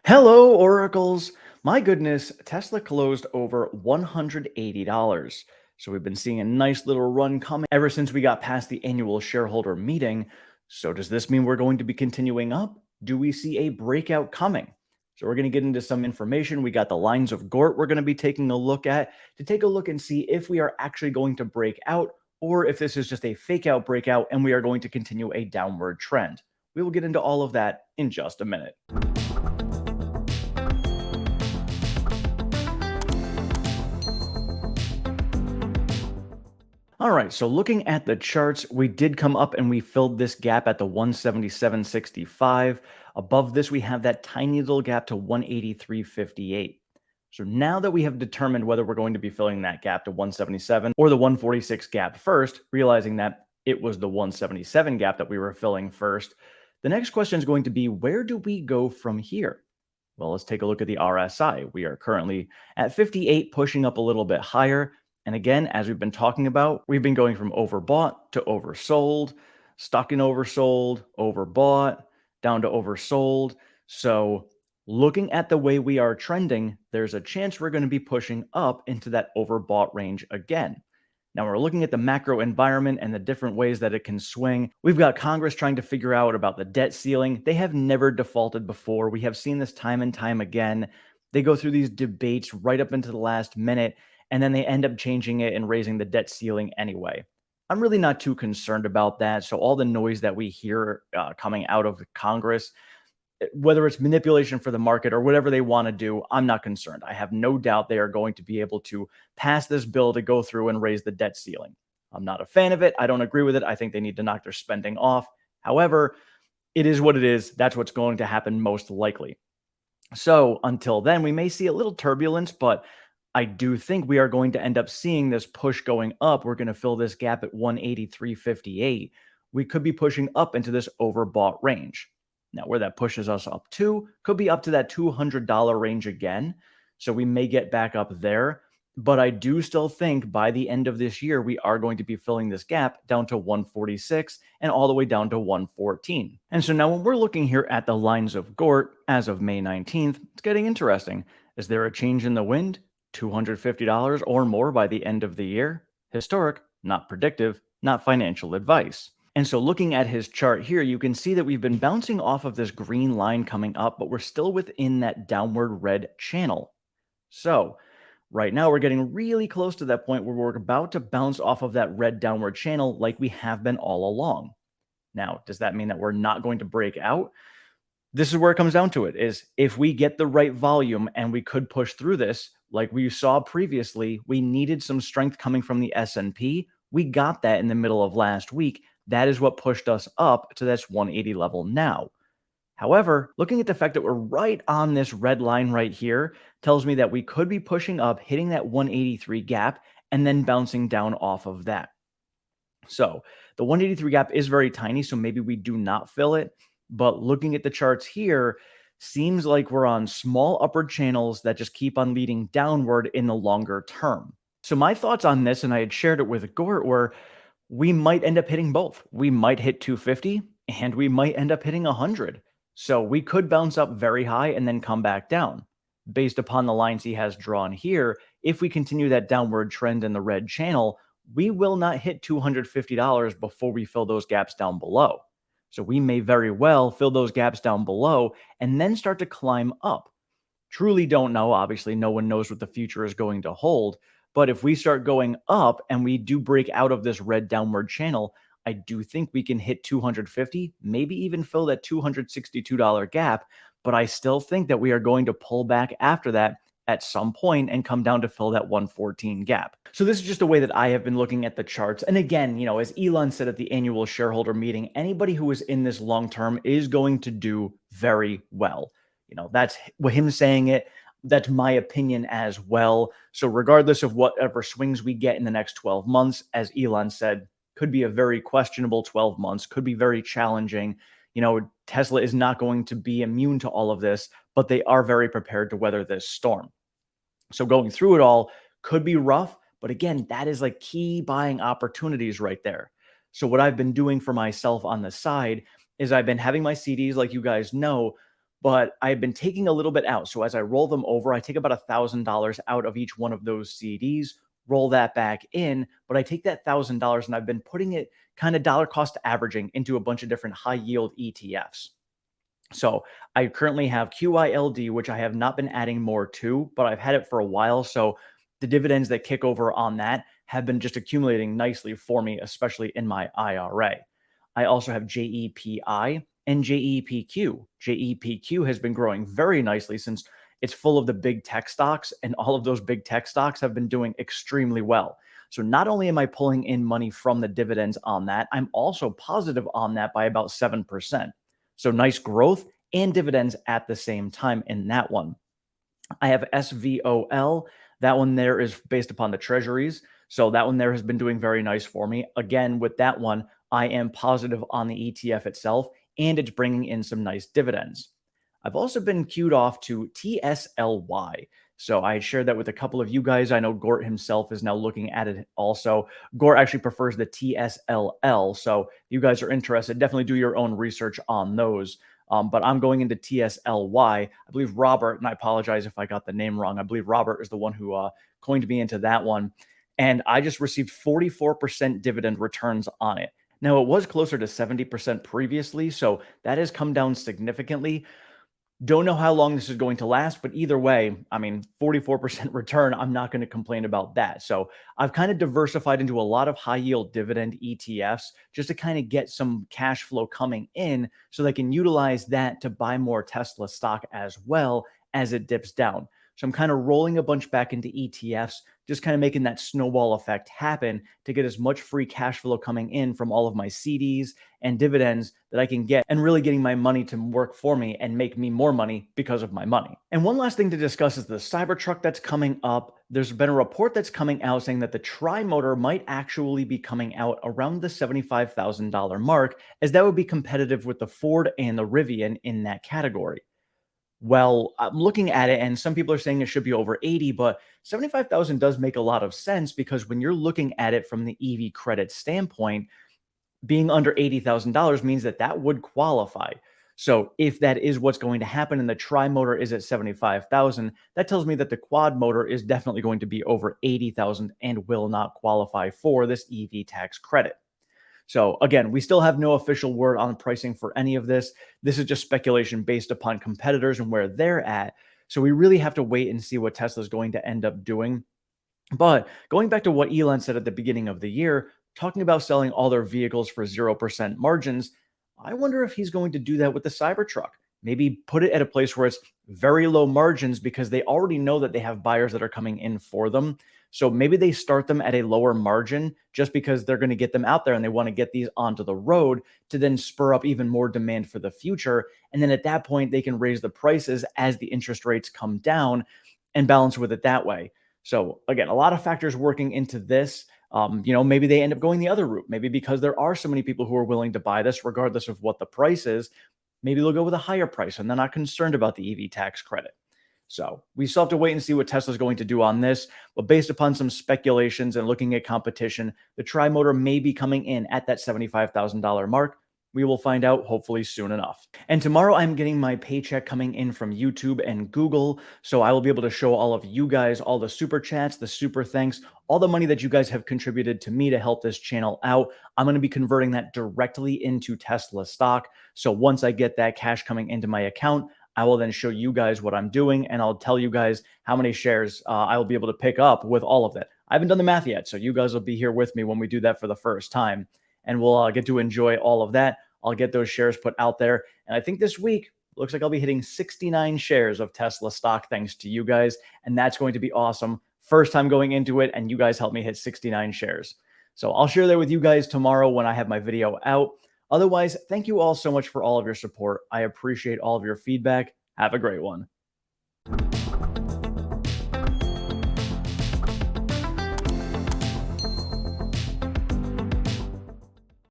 Hello, Oracles. My goodness, Tesla closed over $180. So we've been seeing a nice little run coming ever since we got past the annual shareholder meeting. So does this mean we're going to be continuing up? Do we see a breakout coming? So we're going to get into some information. We got the lines of Gort we're going to be taking a look at to take a look and see if we are actually going to break out or if this is just a fake out breakout and we are going to continue a downward trend. We will get into all of that in just a minute. All right, so looking at the charts, we did come up and we filled this gap at the 177.65. Above this, we have that tiny little gap to 183.58. So now that we have determined whether we're going to be filling that gap to 177 or the 146 gap first, realizing that it was the 177 gap that we were filling first, the next question is going to be, where do we go from here? Well, let's take a look at the RSI. We are currently at 58, pushing up a little bit higher. And again, as we've been talking about, we've been going from overbought to oversold, stuck in oversold, overbought, down to oversold. So looking at the way we are trending, there's a chance we're going to be pushing up into that overbought range again. Now we're looking at the macro environment and the different ways that it can swing. We've got Congress trying to figure out about the debt ceiling. They have never defaulted before. We have seen this time and time again. They go through these debates right up into the last minute, and then they end up changing it and raising the debt ceiling anyway. I'm really not too concerned about that. So all the noise that we hear coming out of Congress, whether it's manipulation for the market or whatever they want to do, I'm not concerned. I have no doubt they are going to be able to pass this bill to go through and raise the debt ceiling. I'm not a fan of it. I don't agree with it. I think they need to knock their spending off. However, it is what it is. That's what's going to happen most likely. So until then, we may see a little turbulence, but I do think we are going to end up seeing this push going up. We're going to fill this gap at 183.58. We could be pushing up into this overbought range. Now, where that pushes us up to could be up to that $200 range again. So we may get back up there. But I do still think by the end of this year, we are going to be filling this gap down to 146 and all the way down to 114. And so now when we're looking here at the lines of Gort as of May 19th, it's getting interesting. Is there a change in the wind? $250 or more by the end of the year? Historic, not predictive, not financial advice. And so looking at his chart here, you can see that we've been bouncing off of this green line coming up, but we're still within that downward red channel. So right now we're getting really close to that point where we're about to bounce off of that red downward channel like we have been all along. Now, does that mean that we're not going to break out? This is where it comes down to it, is if we get the right volume and we could push through this, like we saw previously, we needed some strength coming from the S&P. We got that in the middle of last week. That is what pushed us up to this 180 level now. However, looking at the fact that we're right on this red line right here tells me that we could be pushing up, hitting that 183 gap, and then bouncing down off of that. So the 183 gap is very tiny, so maybe we do not fill it. But looking at the charts here, seems like we're on small upward channels that just keep on leading downward in the longer term. So my thoughts on this, and I had shared it with Gort, were we might end up hitting both. We might hit 250 and we might end up hitting 100. So we could bounce up very high and then come back down. Based upon the lines he has drawn here, if we continue that downward trend in the red channel, we will not hit $250 before we fill those gaps down below. So we may very well fill those gaps down below and then start to climb up. Truly don't know. Obviously, no one knows what the future is going to hold. But if we start going up and we do break out of this red downward channel, I do think we can hit 250, maybe even fill that $262 gap. But I still think that we are going to pull back after that at some point and come down to fill that 114 gap. So this is just a way that I have been looking at the charts. And again, as Elon said at the annual shareholder meeting, anybody who is in this long term is going to do very well. That's what him saying it. That's my opinion as well. So regardless of whatever swings we get in the next 12 months, as Elon said, could be a very questionable 12 months, could be very challenging. Tesla is not going to be immune to all of this, but they are very prepared to weather this storm. So going through it all could be rough, but again, that is like key buying opportunities right there. So what I've been doing for myself on the side is I've been having my CDs, like you guys know, but I've been taking a little bit out. So as I roll them over, I take about $1,000 out of each one of those CDs, roll that back in, but I take that $1,000 and I've been putting it kind of dollar cost averaging into a bunch of different high yield ETFs. So I currently have QILD, which I have not been adding more to, but I've had it for a while. So the dividends that kick over on that have been just accumulating nicely for me, especially in my IRA. I also have JEPI and JEPQ. JEPQ has been growing very nicely since it's full of the big tech stocks, and all of those big tech stocks have been doing extremely well. So not only am I pulling in money from the dividends on that, I'm also positive on that by about 7%. So nice growth and dividends at the same time in that one. I have SVOL. That one there is based upon the treasuries. So that one there has been doing very nice for me. Again, with that one, I am positive on the ETF itself, and it's bringing in some nice dividends. I've also been queued off to TSLY. So I shared that with a couple of you guys. I know Gort himself is now looking at it also. Gort actually prefers the TSLL. So if you guys are interested, definitely do your own research on those. But I'm going into TSLY. I believe Robert, and I apologize if I got the name wrong. I believe Robert is the one who coined me into that one. And I just received 44% dividend returns on it. Now, it was closer to 70% previously, so that has come down significantly. Don't know how long this is going to last, but either way, I mean, 44% return, I'm not going to complain about that. So I've kind of diversified into a lot of high yield dividend ETFs just to kind of get some cash flow coming in so they can utilize that to buy more Tesla stock as well as it dips down. So I'm kind of rolling a bunch back into ETFs, just kind of making that snowball effect happen to get as much free cash flow coming in from all of my CDs and dividends that I can get, and really getting my money to work for me and make me more money because of my money. And one last thing to discuss is the Cybertruck that's coming up. There's been a report that's coming out saying that the Tri-Motor might actually be coming out around the $75,000 mark, as that would be competitive with the Ford and the Rivian in that category. Well, I'm looking at it and some people are saying it should be over 80, but 75,000 does make a lot of sense because when you're looking at it from the EV credit standpoint, being under $80,000 means that that would qualify. So if that is what's going to happen and the tri-motor is at 75,000, that tells me that the quad motor is definitely going to be over 80,000 and will not qualify for this EV tax credit. So again, we still have no official word on pricing for any of this. This is just speculation based upon competitors and where they're at. So we really have to wait and see what Tesla is going to end up doing. But going back to what Elon said at the beginning of the year, talking about selling all their vehicles for 0% margins, I wonder if he's going to do that with the Cybertruck. Maybe put it at a place where it's very low margins because they already know that they have buyers that are coming in for them. So maybe they start them at a lower margin just because they're going to get them out there and they want to get these onto the road to then spur up even more demand for the future. And then at that point, they can raise the prices as the interest rates come down and balance with it that way. So again, a lot of factors working into this. Maybe they end up going the other route. Maybe because there are so many people who are willing to buy this, regardless of what the price is, maybe they'll go with a higher price and they're not concerned about the EV tax credit. So we still have to wait and see what Tesla's going to do on this. But based upon some speculations and looking at competition, the Tri-Motor may be coming in at that $75,000 mark. We will find out hopefully soon enough. And tomorrow I'm getting my paycheck coming in from YouTube and Google. So I will be able to show all of you guys all the super chats, the super thanks, all the money that you guys have contributed to me to help this channel out. I'm going to be converting that directly into Tesla stock. So once I get that cash coming into my account, I will then show you guys what I'm doing, and I'll tell you guys how many shares I will be able to pick up with all of that. I haven't done the math yet, so you guys will be here with me when we do that for the first time, and we'll get to enjoy all of that. I'll get those shares put out there, and I think this week looks like I'll be hitting 69 shares of Tesla stock thanks to you guys, and that's going to be awesome. First time going into it, and you guys helped me hit 69 shares. So I'll share that with you guys tomorrow when I have my video out. Otherwise, thank you all so much for all of your support. I appreciate all of your feedback. Have a great one.